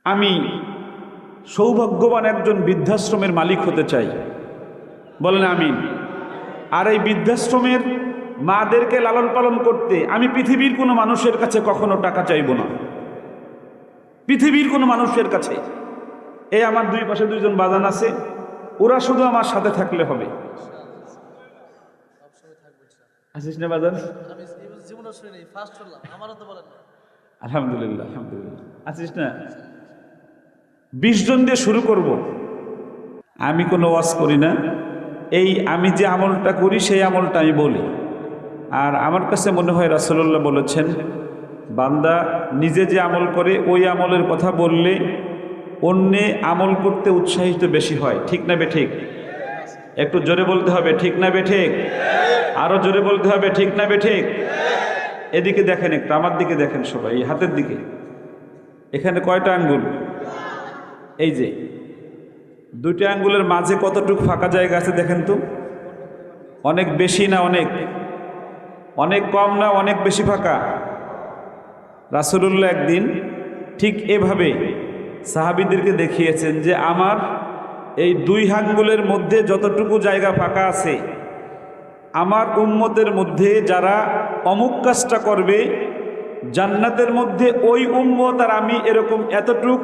আমি সৌভাগ্যবান একজন বৃদ্ধাশ্রমের মালিক হতে চাই, বলেন আমিন। আর এই বৃদ্ধাশ্রমের মাদেরকে লালন পালন করতে আমি পৃথিবীর কোনো মানুষের কাছে কখনো টাকা চাইব না, পৃথিবীর কোনো মানুষের কাছে। এই আমার দুই পাশে দুইজন বাজান আছে, ওরা শুধু আমার সাথে থাকলে হবে। আসিস না বাজান? আলহামদুলিল্লাহ, আলহামদুলিল্লাহ। আসিস না? 20 জন দিয়ে শুরু করব। আমি কোনো ওয়াজ করি না, এই আমি যে আমলটা করি সেই আমলটা আমি বলি। আর আমার কাছে মনে হয় রাসূলুল্লাহ বলেছেন, বান্দা নিজে যে আমল করে ওই আমলের কথা বললে অন্যে আমল করতে উৎসাহিত বেশি হয়। ঠিক না বেঠিক? একটু জোরে বলতে হবে, ঠিক না বেঠিক? আরো জোরে বলতে হবে, ঠিক না বেঠিক? এদিকে দেখেন, একটু আমার দিকে দেখেন সবাই, এই হাতের দিকে। এখানে কয়টা আঙ্গুল? এই যে দুইটা আঙ্গুলের মাঝে কতটুকু ফাঁকা জায়গা আছে দেখেন তো। অনেক বেশি না অনেক? অনেক কম না অনেক বেশি ফাঁকা? রাসূলুল্লাহ একদিন ঠিক এভাবে সাহাবীদেরকে দেখিয়েছেন যে আমার এই দুই আঙ্গুলের মধ্যে যতটুকু জায়গা ফাঁকা আছে, আমার উম্মতের মধ্যে যারা অমুক কাজটা করবে জান্নাতের মধ্যে ওই উম্মত আর আমি এরকম এতটুক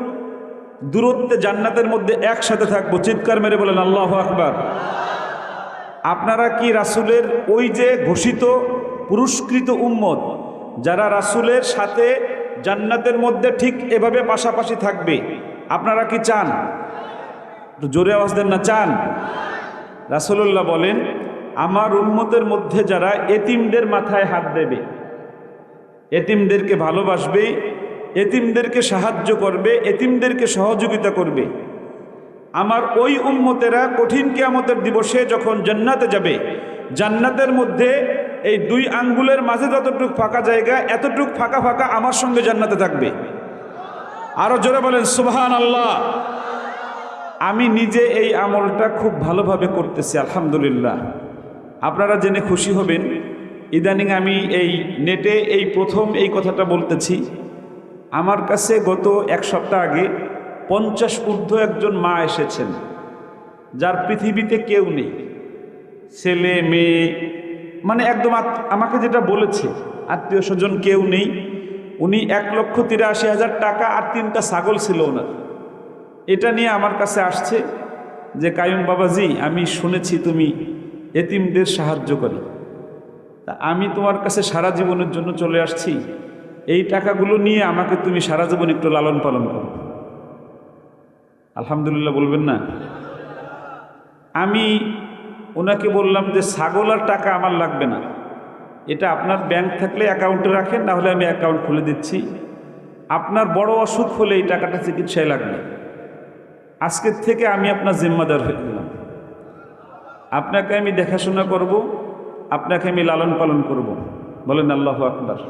দূরত্বে জান্নাতের মধ্যে একসাথে থাকবো। চিৎকার মেরে বলেন আল্লাহু আকবার। আপনারা কি রাসূলের ওই যে ঘোষিত পুরস্কৃত উম্মত যারা রাসূলের সাথে জান্নাতের মধ্যে ঠিক এভাবে পাশাপাশি থাকবে, আপনারা কি চান? জোরে আওয়াজ দেন না, চান? রাসূলুল্লাহ বলেন, আমার উম্মতের মধ্যে যারা এতিমদের মাথায় হাত দেবে, এতিমদেরকে ভালোবাসবে, এতিমদেরকে সাহায্য করবে, এতিমদেরকে সহযোগিতা করবে, আমার ওই উম্মতেরা কঠিন কিয়ামতের দিবসে যখন জান্নাতে যাবে, জান্নাতের মধ্যে এই দুই আঙ্গুলের মাঝে যতটুকু ফাঁকা জায়গা এতটুকু ফাঁকা ফাঁকা আমার সঙ্গে জান্নাতে থাকবে। আরো জোরে বলেন সুবহানাল্লাহ। আমি নিজে এই আমলটা খুব ভালোভাবে করতেছি আলহামদুলিল্লাহ। আপনারা জেনে খুশি হবেন, ইদানিং আমি এই নেটে এই প্রথম এই কথাটা বলতেছি। আমার কাছে গত এক সপ্তাহ আগে 50 ঊর্ধ্ব একজন মা এসেছেন, যার পৃথিবীতে কেউ নেই, ছেলে মেয়ে, মানে একদম আমাকে যেটা বলেছে আত্মীয় স্বজন কেউ নেই। উনি 1,83,000 টাকা আর 3টা ছাগল ছিল ওনার। এটা নিয়ে আমার কাছে আসছে যে কাইয়ুম বাবাজি, আমি শুনেছি তুমি এতিমদের সাহায্য করো, তা আমি তোমার কাছে সারা জীবনের জন্য চলে আসছি, এই টাকাগুলো নিয়ে আমাকে তুমি সারা জীবন একটু লালন পালন করো। আলহামদুলিল্লাহ বলবেন না? আমি ওনাকে বললাম যে ছাগল আর টাকা আমার লাগবে না, এটা আপনার ব্যাংক থাকলে অ্যাকাউন্টে রাখেন, না হলে আমি অ্যাকাউন্ট খুলে দিচ্ছি। আপনার বড় অসুখ হলে এই টাকাটা চিকিৎসায় লাগবে, আজকের থেকে আমি আপনার জিম্মাদার হয়ে গেলাম, আপনাকে আমি দেখাশোনা করব, আপনাকে আমি লালন পালন করব। বলেন আল্লাহু আকবার।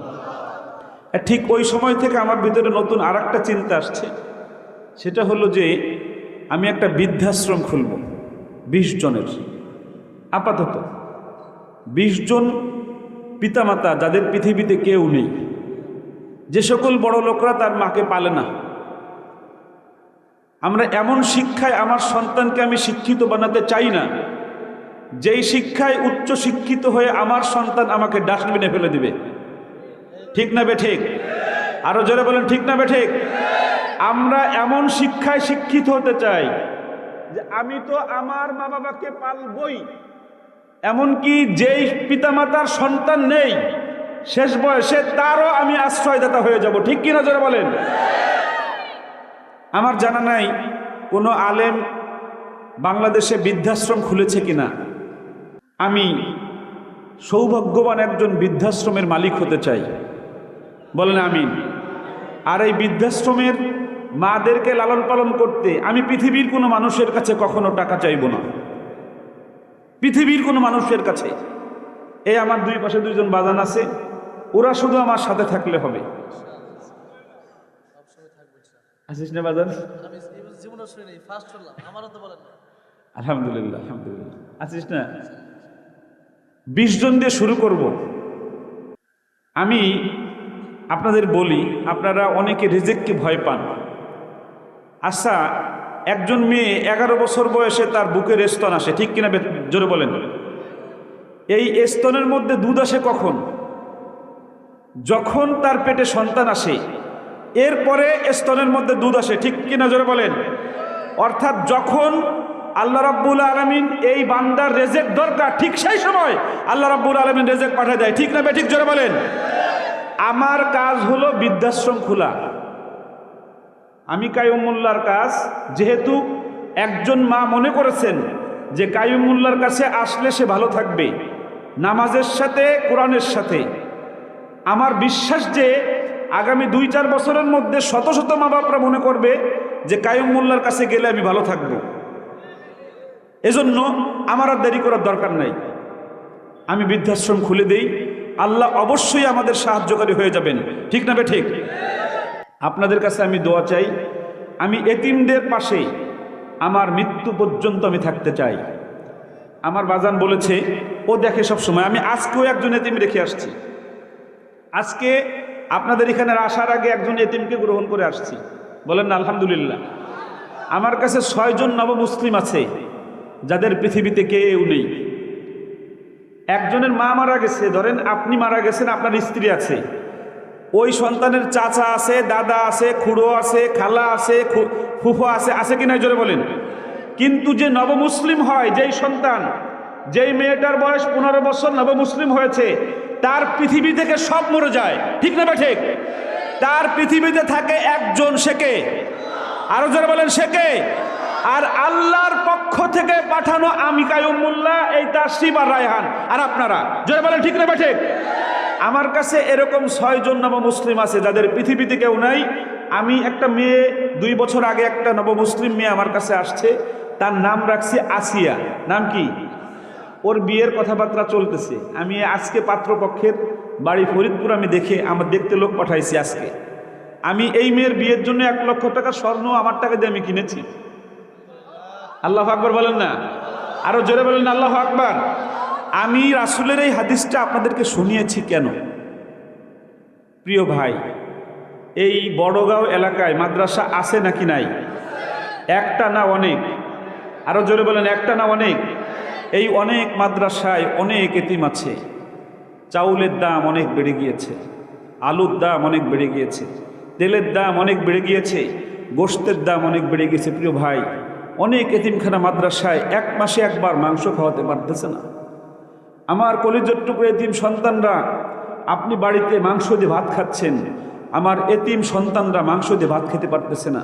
ঠিক ওই সময় থেকে আমার ভিতরে নতুন আর একটা চিন্তা আসছে, সেটা হলো যে আমি একটা বৃদ্ধাশ্রম খুলব 20 জনের। আপাতত 20 জন পিতামাতা যাদের পৃথিবীতে কেউ নেই, যে সকল বড় লোকরা তার মাকে পালে না, আমরা এমন শিক্ষায় আমার সন্তানকে আমি শিক্ষিত বানাতে চাই না যেই শিক্ষায় উচ্চ শিক্ষিত হয়ে আমার সন্তান আমাকে ডাস্টবিনে ফেলে দিবে। ঠিক না বেঠিক? আরো জোরে বলেন ঠিক না বেঠিক? আমরা এমন শিক্ষায় শিক্ষিত হতে চাই যে আমি তো আমার মা বাবাকে পালবই, এমনকি যেই পিতামাতার সন্তান নেই শেষ বয়সে তারও আমি আশ্রয়দাতা হয়ে যাব। ঠিক কিনা জোরে বলেন? আমার জানা নাই কোনো আলেম বাংলাদেশে বৃদ্ধাশ্রম খুলেছে কিনা। আমি সৌভাগ্যবান একজন বৃদ্ধাশ্রমের মালিক হতে চাই, বলেন আমিন। আর এই বৃদ্ধাশ্রমের মাদেরকে লালন পালন করতে আমি পৃথিবীর কোনো মানুষের কাছে কখনো টাকা চাইব না, পৃথিবীর কোনো মানুষের কাছে। এই আমার দুই পাশে দুইজন বাজান আছে, ওরা শুধু আমার সাথে থাকলে হবে। আসিস না বাজান? আলহামদুলিল্লাহ, আলহামদুলিল্লাহ। আসিস না? 20 জন দিয়ে শুরু করব। আমি আপনাদের বলি, আপনারা অনেকে রিজিককে ভয় পান, আচ্ছা, একজন মেয়ে 11 বছর বয়সে তার বুকের স্তন আসে, ঠিক কিনা জোরে বলেন? এই স্তনের মধ্যে দুধ আসে কখন? যখন তার পেটে সন্তান আসে, এরপরে স্তনের মধ্যে দুধ আসে, ঠিক কিনা জোরে বলেন? অর্থাৎ যখন আল্লাহ রাব্বুল আলামিন এই বান্দার রেজেক দরকার, ঠিক সেই সময় আল্লাহ রাব্বুল আলামিন রেজেক পাঠিয়ে দেয়, ঠিক না ঠিক জোরে বলেন? আমার কাজ হলো বৃদ্ধাশ্রম খোলা। আমি কাইয়ুমুল্লাহর কাজ, যেহেতু একজন মা মনে করেছেন যে কাইয়ুমুল্লাহর কাছে আসলে সে ভালো থাকবে নামাজের সাথে কোরআনের সাথে, আমার বিশ্বাস যে আগামী 2-4 বছরের মধ্যে শত শত মা বাপরা মনে করবে যে কাইয়ুমুল্লাহর কাছে গেলে আমি ভালো থাকবো। এজন্য আমার আর দেরি করার দরকার নাই, আমি বৃদ্ধাশ্রম খুলে দেই। আল্লাহ অবশ্যই আমাদের সাহায্যকারী হয়ে যাবেন, ঠিক না ঠিক? আপনাদের কাছে আমি দোয়া চাই, আমি এতিমদের পাশে আমার মৃত্যু পর্যন্ত আমি থাকতে চাই। আমার বাজান বলেছে, ও দেখে সব সময়, আমি আজকেও একজন এতিম রেখে আসছি। আজকে আপনাদের এখানে আসার আগে একজন এতিমকে গ্রহণ করে আসছি, বলেন না আলহামদুলিল্লাহ। আমার কাছে 6 জন নবমুসলিম আছে যাদের পৃথিবীতে কেউ নেই। একজনের মা মারা গেছে, ধরেন আপনি মারা গেছেন, আপনার স্ত্রী আছে, ওই সন্তানের চাচা আছে, দাদা আছে, খুড়ো আছে, খালা আছে, ফুফো আছে, আছে কি না জোরে বলেন? কিন্তু যে নবমুসলিম হয়, যেই সন্তান, যেই মেয়েটার বয়স 15 বছর নবমুসলিম হয়েছে, তার পৃথিবী থেকে সব মরে যায়, ঠিক না ঠিক? তার পৃথিবীতে থাকে একজন, সে কে? আরো জোরে বলেন, সে কে? আর আল্লাহর পক্ষ থেকে পাঠানো আমি কাইয়ুমুল্লাহ, এই তাসরিফ আর রায়হান, আর আপনারা জোরে বলেন, ঠিক না ঠিক? আমার কাছে এরকম 6 জন নবমুসলিম আছে যাদের পৃথিবীতে কেউ নাই। আমি একটা মেয়ে, 2 বছর আগে একটা নবমুসলিম মেয়ে আমার কাছে আসছে, তার নাম রাখছি আসিয়া। নাম কি? ওর বিয়ের কথাবার্তা চলতেছে। আমি আজকে পাত্রপক্ষের বাড়ি ফরিদপুর আমি দেখে আমার দেখতে লোক পাঠাইছি আজকে। আমি এই মেয়ের বিয়ের জন্য 1 লক্ষ টাকা স্বর্ণ আমার টাকা দিয়ে আমি কিনেছি। আল্লাহু আকবার বলেন না? আরো জোরে বলেন না আল্লাহু আকবার। আমি রাসূলের এই হাদিসটা আপনাদেরকে শুনিয়েছি কেন? প্রিয় ভাই, এই বড়গাঁও এলাকায় মাদ্রাসা আছে নাকি নাই? একটা না অনেক? আরো জোরে বলেন, একটা না অনেক? এই অনেক মাদ্রাসায় অনেক এতিম আছে। চাউলের দাম অনেক বেড়ে গিয়েছে, আলুর দাম অনেক বেড়ে গিয়েছে, তেলের দাম অনেক বেড়ে গিয়েছে, গোশতের দাম অনেক বেড়ে গিয়েছে। প্রিয় ভাই, অনেক এতিমখানা মাদ্রাসায় 1 মাসে একবার মাংস খাওয়াতে পারতেছে না। আমার কলিজার টুকরো এতিম সন্তানরা, আপনি বাড়িতে মাংস দিয়ে ভাত খাচ্ছেন, আমার এতিম সন্তানরা মাংস দিয়ে ভাত খেতে পারতেছে না।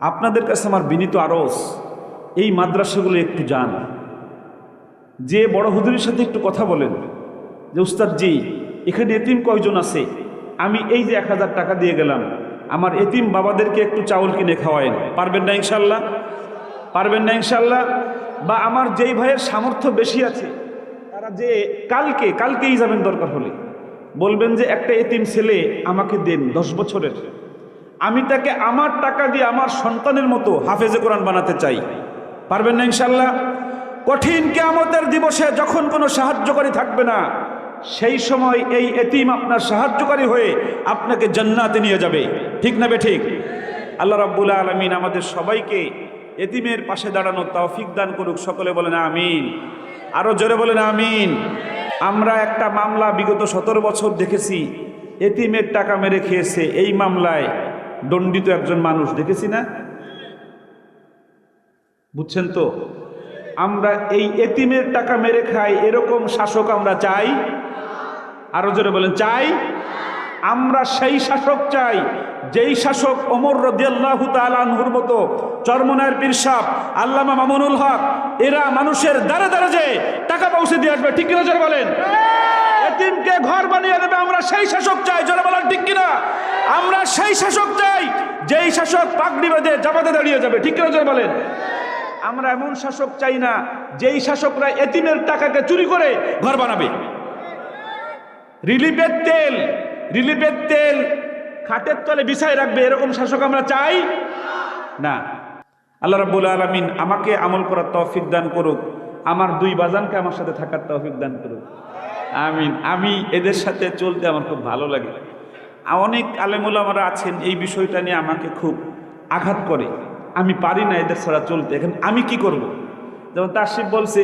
আপনাদের কাছে আমার বিনীত আরজ, এই মাদ্রাসাগুলো একটু যান, যে বড় হুজুরের সাথে একটু কথা বলেন যে উস্তাদজি এখানে এতিম কয়জন আছে, আমি এই যে 1000 টাকা দিয়ে গেলাম, আমার এতিম বাবাদেরকে একটু চাউল কিনে খাওয়ায়েন। পারবেন না ইনশাল্লাহ? পারবেন না ইনশাল্লাহ? বা আমার যেই ভাইয়ের সামর্থ্য বেশি আছে, তারা যে কালকেই যাবেন, দরকার হলে বলবেন যে একটা এতিম ছেলে আমাকে দেন 10 বছরের, আমি তাকে আমার টাকা দিয়ে আমার সন্তানের মতো হাফেজে কোরআন বানাতে চাই। পারবেন না ইনশাল্লাহ? কঠিন কিয়ামতের দিবসে যখন কোনো সাহায্যকারী থাকবে না, সেই সময় এই এতিম আপনার সাহায্যকারী হয়ে আপনাকে জান্নাতে নিয়ে যাবে, ঠিক না ঠিক? আল্লাহ রাব্বুল আলামিন আমাদের সবাইকে এতিমের পাশে দাঁড়ানোর তৌফিক দান করুক। সকলে বলেন আমিন। আরো জোরে বলেন আমিন। আমরা একটা মামলা বিগত 17 বছর দেখেছি, এতিমের টাকা মেরে খেয়েছে, এই মামলায় দণ্ডিত একজন মানুষ দেখেছি না? বুঝছেন তো? আমরা এই এতিমের টাকা মেরে খাই, এরকম শাসক আমরা চাই? আরো জোরে বলেন চাই? আমরা সেই শাসক চাই যেই শাসক ওমর রাদিয়াল্লাহু তাআলা আনহুর মতো, চরমনায়ের পীর সাহেব, আল্লামা মামুনুল হক, এরা মানুষের দ্বারে দ্বারে যে টাকা পৌঁছে দিয়ে আসবে, ঠিক কিনা জোরে বলেন? এতিমকে ঘর বানিয়ে দেবে, আমরা সেই শাসক চাই, জোরে বলেন ঠিক কিনা? আমরা সেই শাসক চাই যেই শাসক পাগড়ি বেঁধে জামাতে দাঁড়িয়ে যাবে, ঠিক কিনা জোরে বলেন? আমরা এমন শাসক চাই না যেই শাসকরা এতিমের টাকাকে চুরি করে ঘর বানাবে। রিলিফের তেল খাটের তলে বিছায় রাখবে, এরকম শাসক আমরা চাই না। আল্লাহ রাব্বুল আলামিন আমাকে আমল করার তৌফিক দান করুক, আমার 2 বাজানকে আমার সাথে থাকার তৌফিক দান করুক, আমিন। আমি এদের সাথে চলতে আমার খুব ভালো লাগে। অনেক আলেম ওলামারা আছেন এই বিষয়টা নিয়ে আমাকে খুব আঘাত করে, আমি পারি না এদের ছাড়া চলতে, এখন আমি কি করব। যেমন তাসিফ বলছে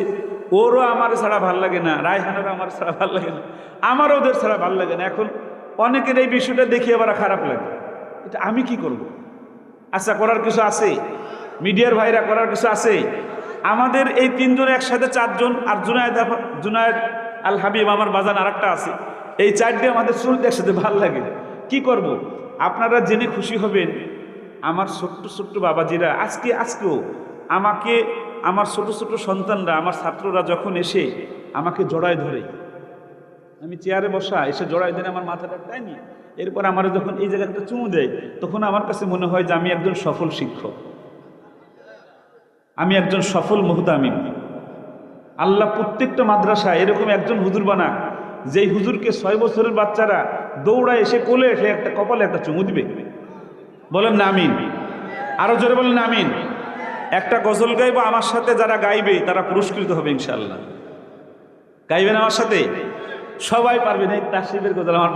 ওরও আমার ছাড়া ভাল লাগে না, রায়হানেরও আমার ছাড়া ভাল লাগে না, আমারও ওদের ছাড়া ভাল লাগে না। এখন অনেকের এই বিষয়টা দেখে আবার খারাপ লাগে, এটা আমি কি করব। আচ্ছা, করার কিছু আছে, মিডিয়ার ভাইরা করার কিছু আছে। আমাদের এই তিনজন একসাথে চারজন, আর জুনায়েদ আল হাবিব আমার বাজান আর একটা আছে, এই চারটে আমাদের চলতে একসাথে ভাল লাগে। কি করব। আপনারা জেনে খুশি হবেন, আমার ছোট্ট ছোট্ট বাবাজিরা আজকেও আমাকে, আমার ছোট ছোট সন্তানরা, আমার ছাত্ররা যখন এসে আমাকে জড়ায় ধরে, আমি চেয়ারে বসা, এসে জড়ায় ধরে আমার মাথাটা টাইনি, এরপর আমার যখন এই জায়গায় একটা চুমু দেয়, তখন আমার কাছে মনে হয় যে আমি একজন সফল শিক্ষক, আমি একজন সফল মুহতামিম। আল্লাহ প্রত্যেকটা মাদ্রাসায় এরকম একজন হুজুর বানাক, যেই হুজুরকে 6 বছরের বাচ্চারা দৌড়ায় এসে কোলে এসে একটা কপালে একটা চুমু দিবে। বলেন না আমিন, আরো জোরে বলেন না আমিন। একটা গজল গাইবো, আমার সাথে যারা গাইবে তারা পুরস্কৃত হবে ইনশাআল্লাহ। গাইবেন আমার সাথে? সবাই পারবেন। এই তাসিফের গজল আমার